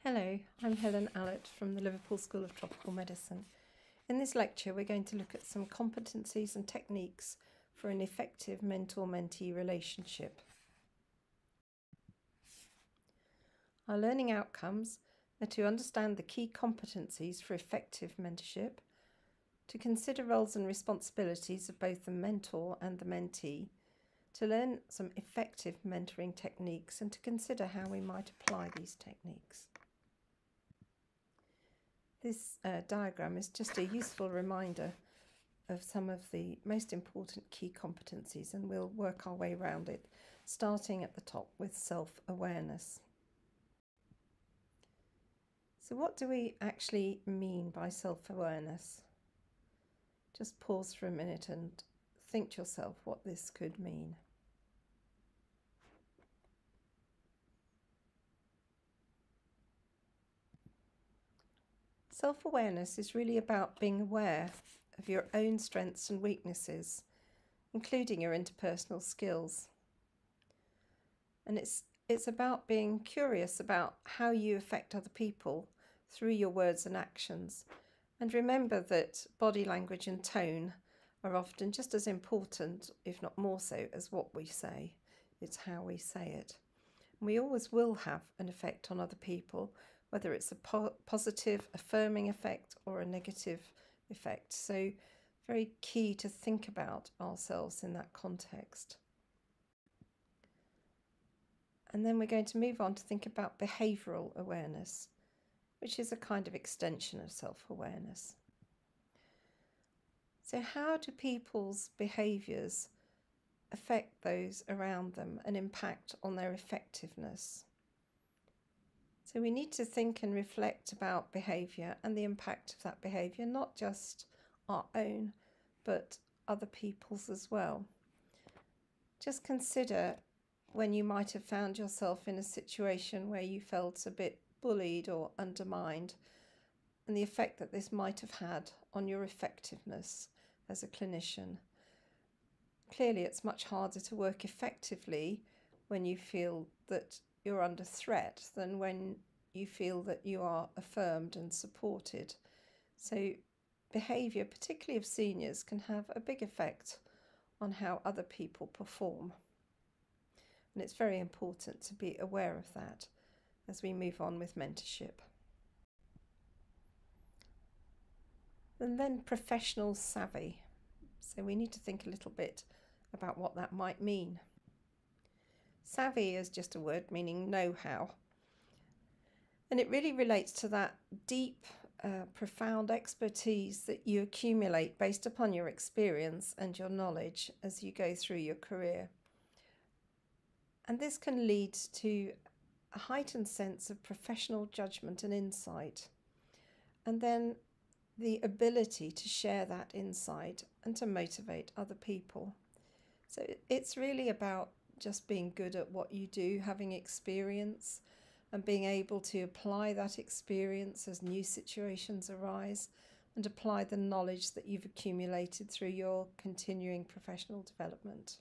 Hello, I'm Helen Allett from the Liverpool School of Tropical Medicine. In this lecture we're going to look at some competencies and techniques for an effective mentor-mentee relationship. Our learning outcomes are to understand the key competencies for effective mentorship, to consider roles and responsibilities of both the mentor and the mentee, to learn some effective mentoring techniques and to consider how we might apply these techniques. This diagram is just a useful reminder of some of the most important key competencies, and we'll work our way around it, starting at the top with self-awareness. So what do we actually mean by self-awareness? Just pause for a minute and think to yourself what this could mean. Self-awareness is really about being aware of your own strengths and weaknesses, including your interpersonal skills. And it's about being curious about how you affect other people through your words and actions. And remember that body language and tone are often just as important, if not more so, as what we say. It's how we say it. And we always will have an effect on other people, whether it's a positive, affirming effect or a negative effect. So very key to think about ourselves in that context. And then we're going to move on to think about behavioural awareness, which is a kind of extension of self-awareness. So how do people's behaviours affect those around them and impact on their effectiveness? So we need to think and reflect about behaviour and the impact of that behaviour, not just our own, but other people's as well. Just consider when you might have found yourself in a situation where you felt a bit bullied or undermined, and the effect that this might have had on your effectiveness as a clinician. Clearly, it's much harder to work effectively when you feel that you're under threat than when you feel that you are affirmed and supported. So behaviour, particularly of seniors, can have a big effect on how other people perform. And it's very important to be aware of that as we move on with mentorship. And then professional savvy. So we need to think a little bit about what that might mean. Savvy is just a word meaning know-how, and it really relates to that deep, profound expertise that you accumulate based upon your experience and your knowledge as you go through your career. And this can lead to a heightened sense of professional judgment and insight, and then the ability to share that insight and to motivate other people. So it's really about just being good at what you do, having experience and being able to apply that experience as new situations arise and apply the knowledge that you've accumulated through your continuing professional development.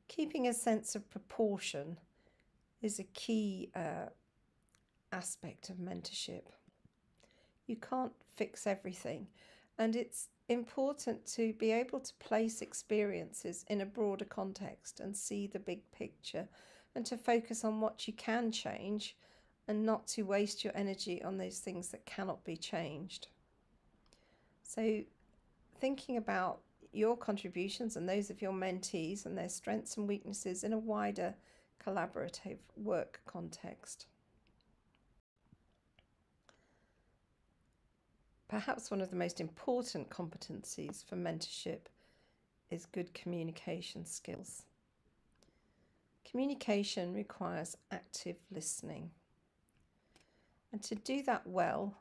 Keeping a sense of proportion is a key aspect of mentorship. You can't fix everything, and it's important to be able to place experiences in a broader context and see the big picture, and to focus on what you can change and not to waste your energy on those things that cannot be changed. So thinking about your contributions and those of your mentees and their strengths and weaknesses in a wider collaborative work context. Perhaps one of the most important competencies for mentorship is good communication skills. Communication requires active listening. And to do that well,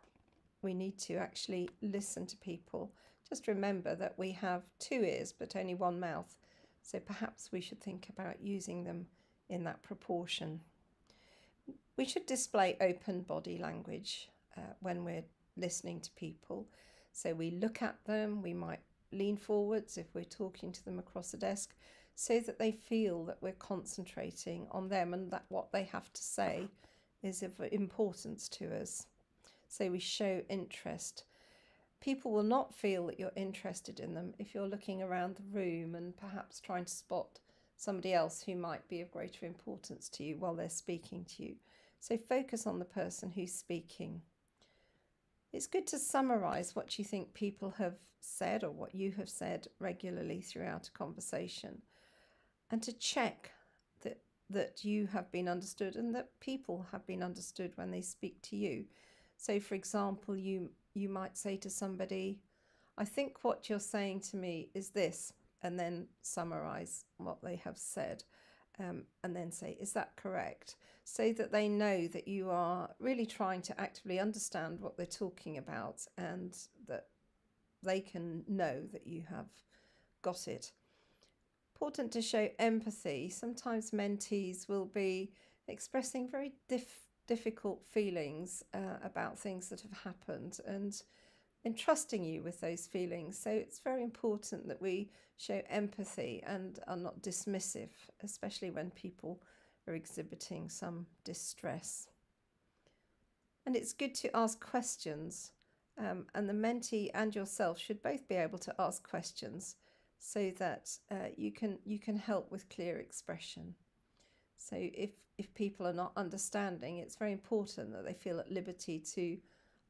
we need to actually listen to people. Just remember that we have 2 ears but only 1 mouth, so perhaps we should think about using them in that proportion. We should display open body language when we're listening to people. So we look at them, we might lean forwards if we're talking to them across the desk, so that they feel that we're concentrating on them and that what they have to say is of importance to us. So we show interest. People will not feel that you're interested in them if you're looking around the room and perhaps trying to spot somebody else who might be of greater importance to you while they're speaking to you. So focus on the person who's speaking. It's good to summarise what you think people have said or what you have said regularly throughout a conversation, and to check that you have been understood and that people have been understood when they speak to you. So, for example, you might say to somebody, I think what you're saying to me is this, and then summarise what they have said, and then say, is that correct? So that they know that you are really trying to actively understand what they're talking about and that they can know that you have got it. Important to show empathy. Sometimes mentees will be expressing very difficult feelings about things that have happened and entrusting you with those feelings. So it's very important that we show empathy and are not dismissive, especially when people are exhibiting some distress. And it's good to ask questions, and the mentee and yourself should both be able to ask questions so that you can help with clear expression. So if people are not understanding, it's very important that they feel at liberty to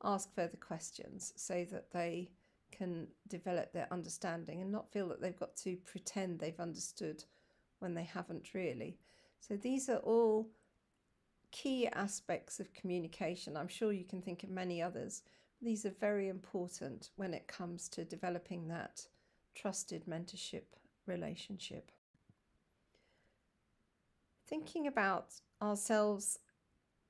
ask further questions so that they can develop their understanding and not feel that they've got to pretend they've understood when they haven't really. So these are all key aspects of communication. I'm sure you can think of many others. These are very important when it comes to developing that trusted mentorship relationship. Thinking about ourselves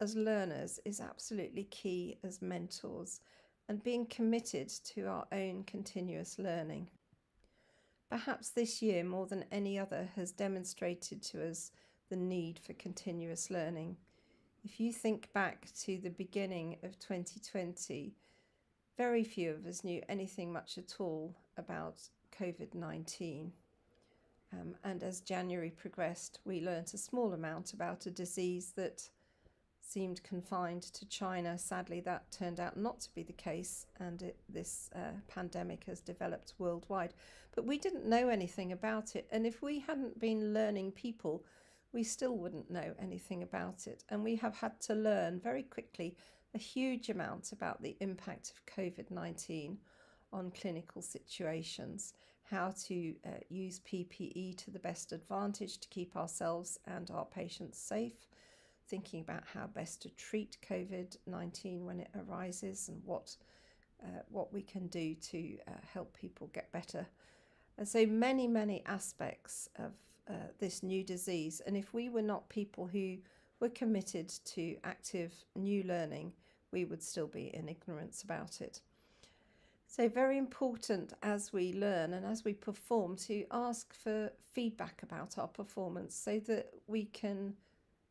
as learners is absolutely key as mentors, and being committed to our own continuous learning. Perhaps this year, more than any other, has demonstrated to us the need for continuous learning. If you think back to the beginning of 2020, very few of us knew anything much at all about COVID-19. And as January progressed, we learnt a small amount about a disease that seemed confined to China. Sadly, that turned out not to be the case, and this pandemic has developed worldwide. But we didn't know anything about it, and if we hadn't been learning people, we still wouldn't know anything about it. And we have had to learn very quickly a huge amount about the impact of COVID-19 on clinical situations, how to use PPE to the best advantage to keep ourselves and our patients safe, thinking about how best to treat COVID-19 when it arises and what we can do to help people get better. And so many aspects of this new disease. And if we were not people who were committed to active new learning, we would still be in ignorance about it. So very important as we learn and as we perform to ask for feedback about our performance so that we can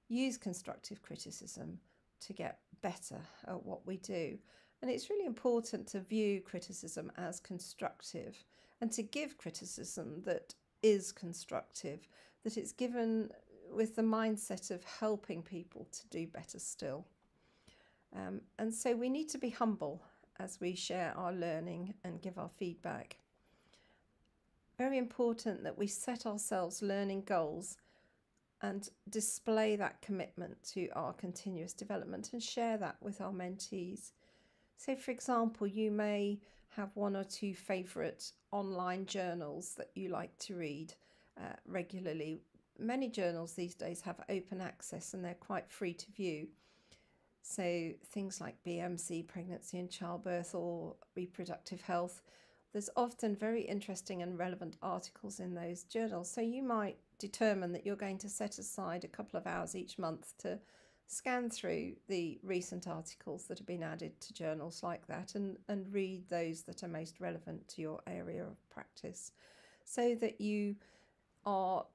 use constructive criticism to get better at what we do. And it's really important to view criticism as constructive and to give criticism that is constructive, that it's given with the mindset of helping people to do better still. And so we need to be humble as we share our learning and give our feedback. Very important that we set ourselves learning goals and display that commitment to our continuous development and share that with our mentees. So, for example, you may have one or two favourite online journals that you like to read regularly. Many journals these days have open access and they're quite free to view. So things like BMC, pregnancy and childbirth, or reproductive health, there's often very interesting and relevant articles in those journals. So you might determine that you're going to set aside a couple of hours each month to scan through the recent articles that have been added to journals like that and read those that are most relevant to your area of practice, so that you are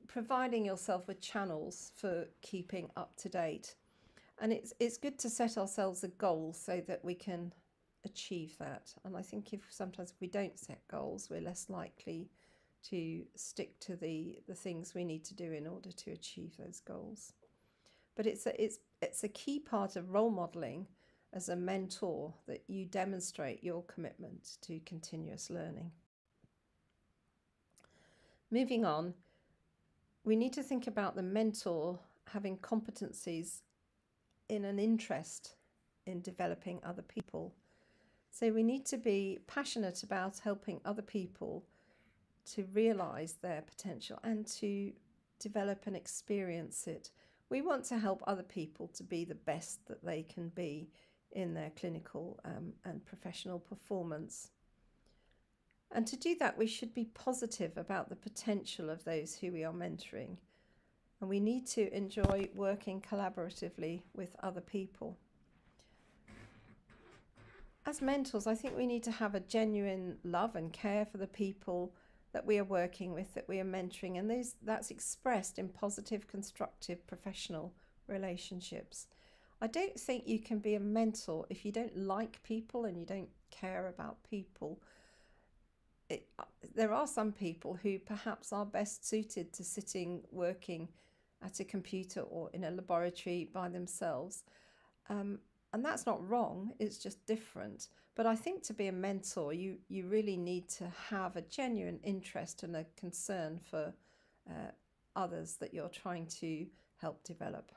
providing yourself with channels for keeping up to date. And it's good to set ourselves a goal so that we can achieve that. And I think sometimes if we don't set goals, we're less likely to stick to the things we need to do in order to achieve those goals. But it's a key part of role modelling as a mentor that you demonstrate your commitment to continuous learning. Moving on, we need to think about the mentor having competencies in an interest in developing other people. So we need to be passionate about helping other people to realise their potential and to develop and experience it. We want to help other people to be the best that they can be in their clinical and professional performance. And to do that, we should be positive about the potential of those who we are mentoring. And we need to enjoy working collaboratively with other people. As mentors, I think we need to have a genuine love and care for the people that we are working with, that we are mentoring, and that's expressed in positive, constructive, professional relationships. I don't think you can be a mentor if you don't like people and you don't care about people. There are some people who perhaps are best suited to sitting, working at a computer or in a laboratory by themselves. And that's not wrong, it's just different. But I think to be a mentor, you really need to have a genuine interest and a concern for others that you're trying to help develop.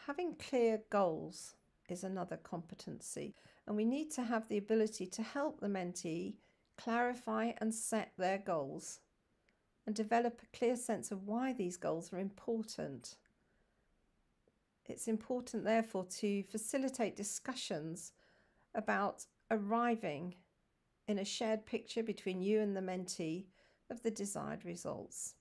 Having clear goals is another competency, and we need to have the ability to help the mentee clarify and set their goals and develop a clear sense of why these goals are important. It's important, therefore, to facilitate discussions about arriving in a shared picture between you and the mentee of the desired results.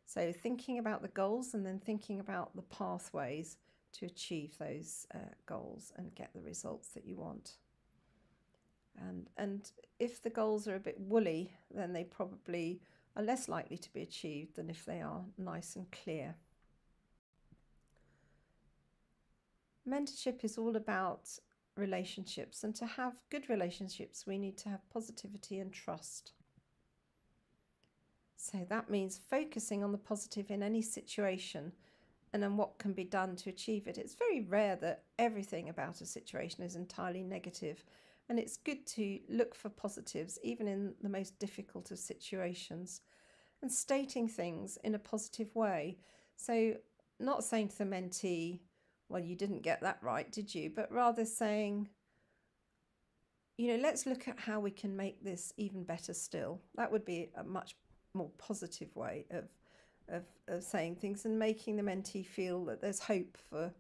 So thinking about the goals and then thinking about the pathways to achieve those goals and get the results that you want. And if the goals are a bit woolly, then they probably are less likely to be achieved than if they are nice and clear. Mentorship is all about relationships, and to have good relationships we need to have positivity and trust. So that means focusing on the positive in any situation and on what can be done to achieve it. It's very rare that everything about a situation is entirely negative, and it's good to look for positives even in the most difficult of situations, and stating things in a positive way. So not saying to the mentee, well, you didn't get that right, did you? But rather saying, let's look at how we can make this even better still. That would be a much more positive way of saying things and making the mentee feel that there's hope for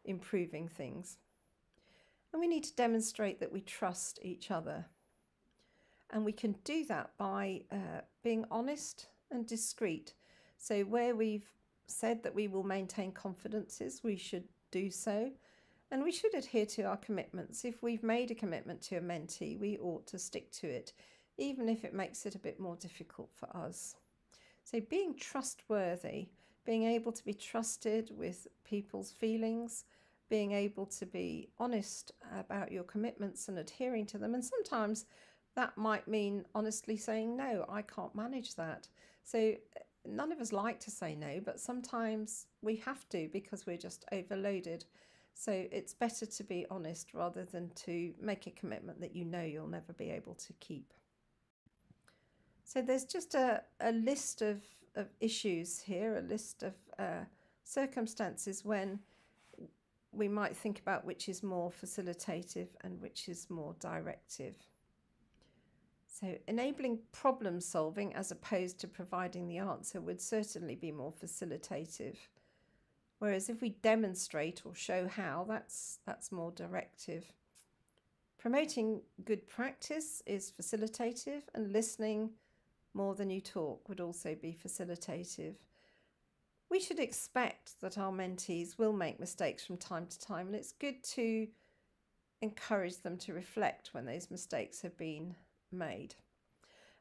improving things. And we need to demonstrate that we trust each other. And we can do that by being honest and discreet. So where we've said that we will maintain confidences, we should do so, and we should adhere to our commitments. If we've made a commitment to a mentee, we ought to stick to it, even if it makes it a bit more difficult for us. So being trustworthy, being able to be trusted with people's feelings, being able to be honest about your commitments and adhering to them, and sometimes that might mean honestly saying, no, I can't manage that. So none of us like to say no, but sometimes we have to because we're just overloaded. So it's better to be honest rather than to make a commitment that you'll never be able to keep. So there's just a list of issues here, a list of circumstances when we might think about which is more facilitative and which is more directive. So enabling problem solving as opposed to providing the answer would certainly be more facilitative. Whereas if we demonstrate or show how, that's more directive. Promoting good practice is facilitative, and listening more than you talk would also be facilitative. We should expect that our mentees will make mistakes from time to time, and it's good to encourage them to reflect when those mistakes have been made.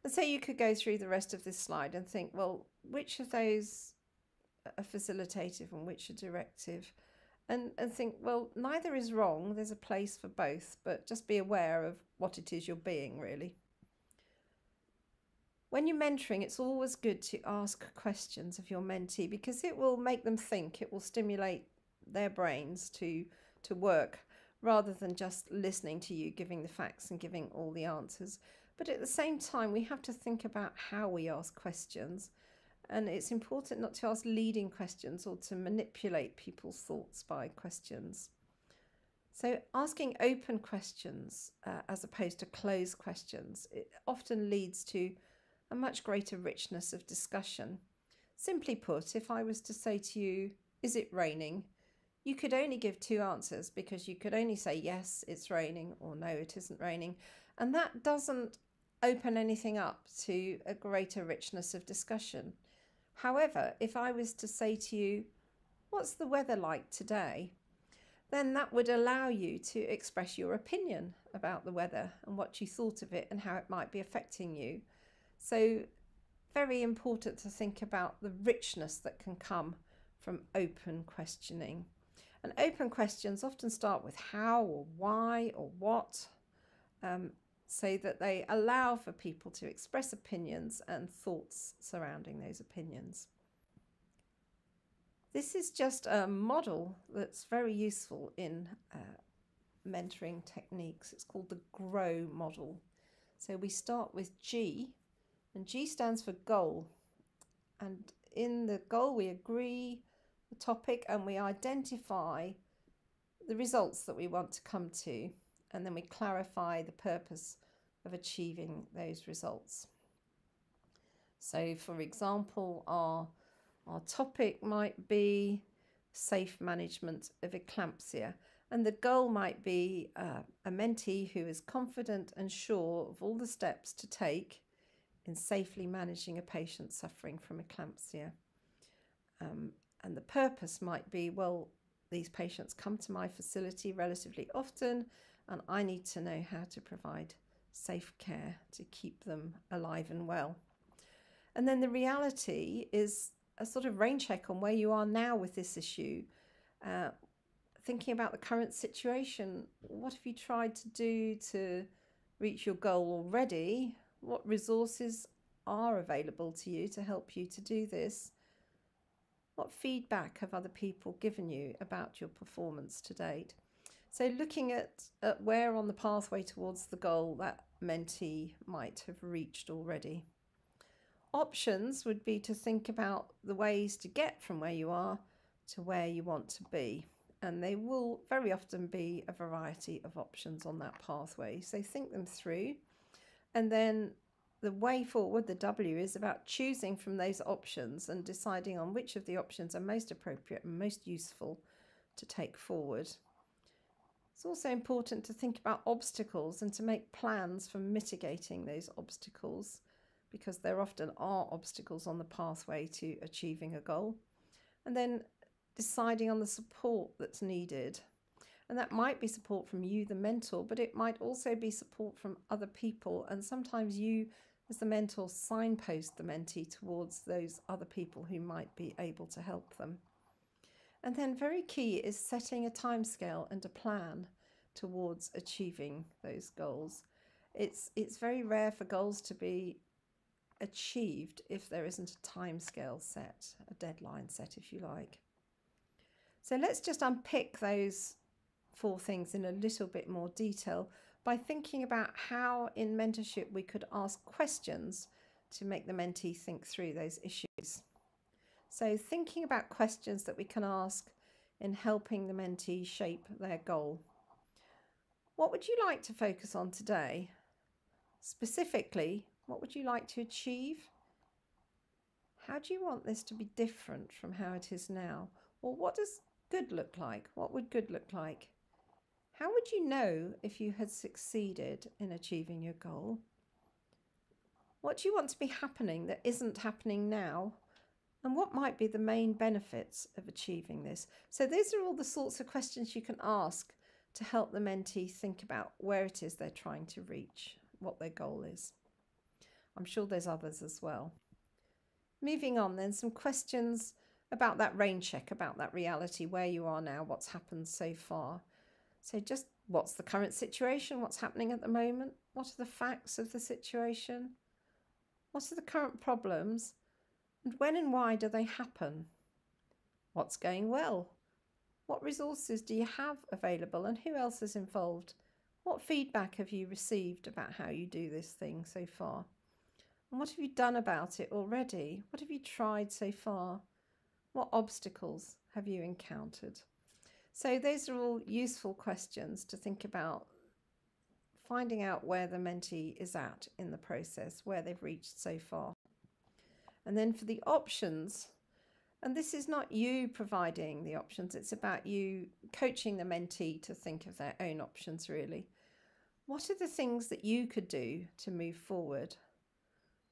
And so you could go through the rest of this slide and think, well, which of those are facilitative and which are directive? And think, well, neither is wrong. There's a place for both, but just be aware of what it is you're being, really. When you're mentoring, it's always good to ask questions of your mentee because it will make them think, it will stimulate their brains to work rather than just listening to you, giving the facts and giving all the answers. But at the same time, we have to think about how we ask questions. And it's important not to ask leading questions or to manipulate people's thoughts by questions. So asking open questions as opposed to closed questions, it often leads to a much greater richness of discussion. Simply put, if I was to say to you, is it raining? You could only give two answers because you could only say, yes, it's raining, or no, it isn't raining. And that doesn't open anything up to a greater richness of discussion. However, if I was to say to you, what's the weather like today? Then that would allow you to express your opinion about the weather and what you thought of it and how it might be affecting you. So very important to think about the richness that can come from open questioning. And open questions often start with how or why or what, so that they allow for people to express opinions and thoughts surrounding those opinions. This is just a model that's very useful in mentoring techniques. It's called the GROW model. So we start with G, and G stands for goal. And in the goal, we agree the topic and we identify the results that we want to come to, and then we clarify the purpose of achieving those results. So, for example, our topic might be safe management of eclampsia, and the goal might be a mentee who is confident and sure of all the steps to take in safely managing a patient suffering from eclampsia. And the purpose might be, well, these patients come to my facility relatively often, and I need to know how to provide safe care to keep them alive and well. And then the reality is a sort of rain check on where you are now with this issue. Thinking about the current situation, what have you tried to do to reach your goal already? What resources are available to you to help you to do this? What feedback have other people given you about your performance to date? So looking at where on the pathway towards the goal that mentee might have reached already. Options would be to think about the ways to get from where you are to where you want to be. And they will very often be a variety of options on that pathway. So think them through. And then the way forward, the W, is about choosing from those options and deciding on which of the options are most appropriate and most useful to take forward. It's also important to think about obstacles and to make plans for mitigating those obstacles, because there often are obstacles on the pathway to achieving a goal. And then deciding on the support that's needed. And that might be support from you, the mentor, but it might also be support from other people. And sometimes you, as the mentor, signpost the mentee towards those other people who might be able to help them. And then very key is setting a timescale and a plan towards achieving those goals. It's very rare for goals to be achieved if there isn't a timescale set, a deadline set, if you like. So let's just unpick those 4 things in a little bit more detail by thinking about how in mentorship we could ask questions to make the mentee think through those issues. So thinking about questions that we can ask in helping the mentee shape their goal. What would you like to focus on today? Specifically, what would you like to achieve? How do you want this to be different from how it is now? Or what does good look like? What would good look like? How would you know if you had succeeded in achieving your goal? What do you want to be happening that isn't happening now? And what might be the main benefits of achieving this? So these are all the sorts of questions you can ask to help the mentee think about where it is they're trying to reach, what their goal is. I'm sure there's others as well. Moving on then, some questions about that rain check, about that reality, where you are now, what's happened so far. So just what's the current situation, what's happening at the moment, what are the facts of the situation, What are the current problems? And when and why do they happen? What's going well? What resources do you have available and who else is involved? What feedback have you received about how you do this thing so far? And what have you done about it already? What have you tried so far? What obstacles have you encountered? So those are all useful questions to think about, finding out where the mentee is at in the process, where they've reached so far. And then for the options, and this is not you providing the options, it's about you coaching the mentee to think of their own options really. What are the things that you could do to move forward?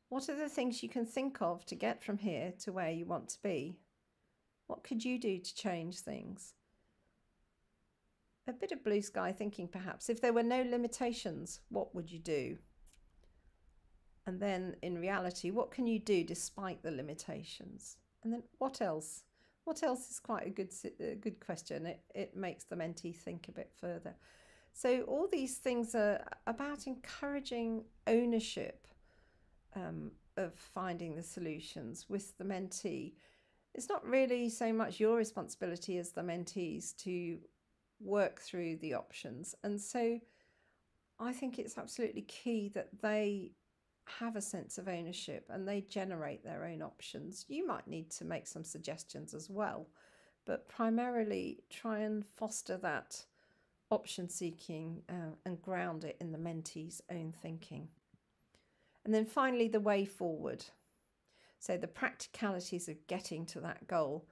What are the things you can think of to get from here to where you want to be? What could you do to change things? A bit of blue sky thinking perhaps. If there were no limitations, what would you do? And then in reality, what can you do despite the limitations? And then what else? What else is quite a good question. It makes the mentee think a bit further. So all these things are about encouraging ownership of finding the solutions with the mentee. It's not really so much your responsibility as the mentees to work through the options. And so I think it's absolutely key that they have a sense of ownership and they generate their own options. You might need to make some suggestions as well, but primarily try and foster that option seeking and ground it in the mentee's own thinking. And then finally, the way forward. So the practicalities of getting to that goal.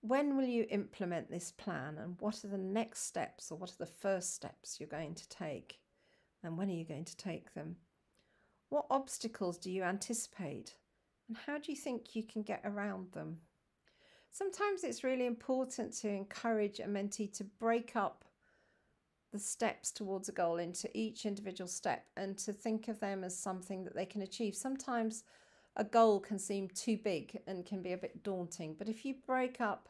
When will you implement this plan, and what are the next steps, or what are the first steps you're going to take, and when are you going to take them? What obstacles do you anticipate, and how do you think you can get around them? Sometimes it's really important to encourage a mentee to break up the steps towards a goal into each individual step and to think of them as something that they can achieve. Sometimes a goal can seem too big and can be a bit daunting, but if you break up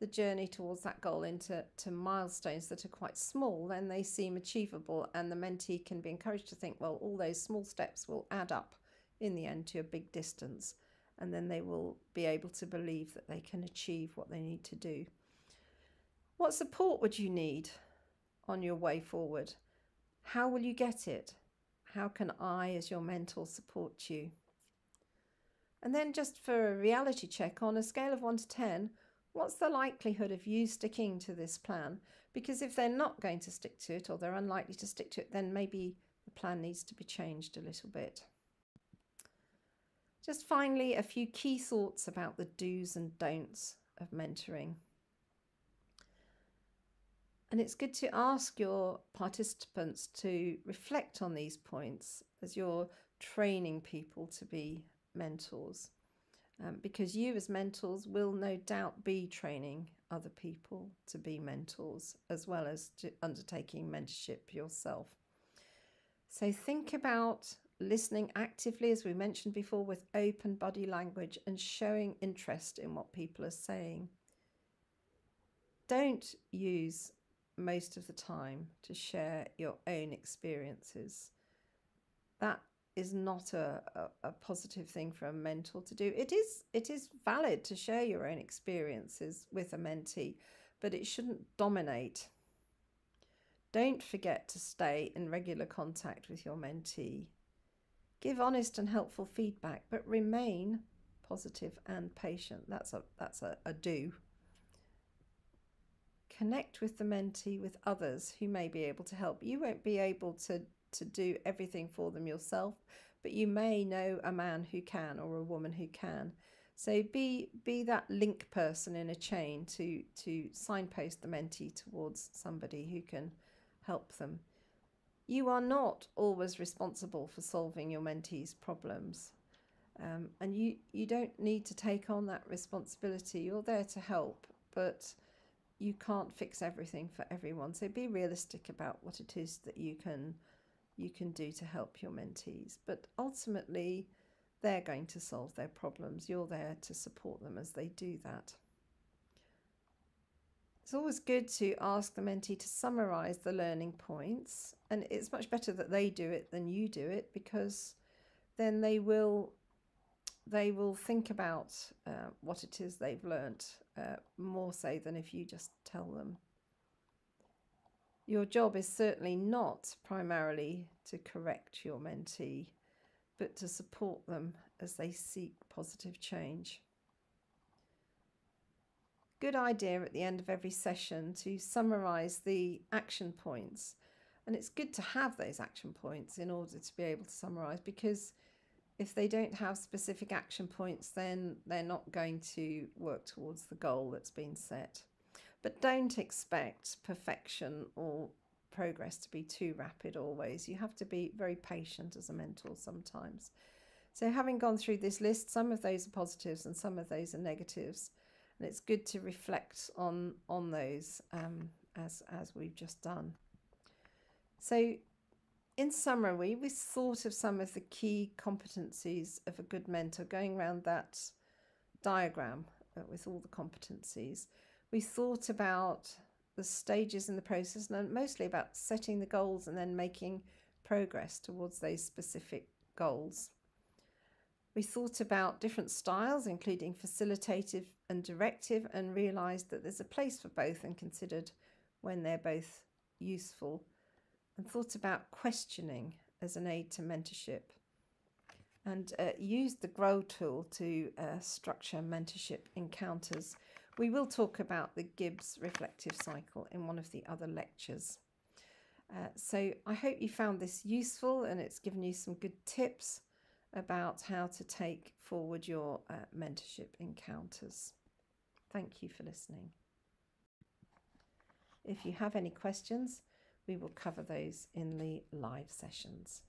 the journey towards that goal into milestones that are quite small, then they seem achievable, and the mentee can be encouraged to think, well, all those small steps will add up in the end to a big distance, and then they will be able to believe that they can achieve what they need to do. What support would you need on your way forward? How will you get it? How can I, as your mentor, support you? And then just for a reality check, on a scale of 1 to 10, what's the likelihood of you sticking to this plan? Because if they're not going to stick to it, or they're unlikely to stick to it, then maybe the plan needs to be changed a little bit. Just finally, a few key thoughts about the do's and don'ts of mentoring. And it's good to ask your participants to reflect on these points as you're training people to be mentors. Because you as mentors will no doubt be training other people to be mentors, as well as undertaking mentorship yourself. So think about listening actively, as we mentioned before, with open body language and showing interest in what people are saying. Don't use most of the time to share your own experiences. That is not a positive thing for a mentor to do. It is valid to share your own experiences with a mentee, but it shouldn't dominate. Don't forget to stay in regular contact with your mentee. Give honest and helpful feedback, but remain positive and patient. That's a do. Connect with the mentee with others who may be able to help. You won't be able to do everything for them yourself, but you may know a man who can, or a woman who can. So be that link person in a chain to signpost the mentee towards somebody who can help them. You are not always responsible for solving your mentee's problems, and you don't need to take on that responsibility. You're there to help, but you can't fix everything for everyone. So be realistic about what it is that you can do to help your mentees, but ultimately they're going to solve their problems. You're there to support them as they do that. It's always good to ask the mentee to summarize the learning points, and it's much better that they do it than you do it, because then they will think about what it is they've learnt more so than if you just tell them. Your job is certainly not primarily to correct your mentee, but to support them as they seek positive change. Good idea at the end of every session to summarise the action points. And it's good to have those action points in order to be able to summarise, because if they don't have specific action points, then they're not going to work towards the goal that's been set. But don't expect perfection or progress to be too rapid always. You have to be very patient as a mentor sometimes. So having gone through this list, some of those are positives and some of those are negatives. And it's good to reflect on those as we've just done. So in summary, we thought of some of the key competencies of a good mentor, going around that diagram with all the competencies. We thought about the stages in the process, and mostly about setting the goals and then making progress towards those specific goals. We thought about different styles, including facilitative and directive, and realised that there's a place for both and considered when they're both useful, and thought about questioning as an aid to mentorship, and used the GROW tool to structure mentorship encounters. We will talk about the Gibbs reflective cycle in one of the other lectures. So I hope you found this useful, and it's given you some good tips about how to take forward your mentorship encounters. Thank you for listening. If you have any questions, we will cover those in the live sessions.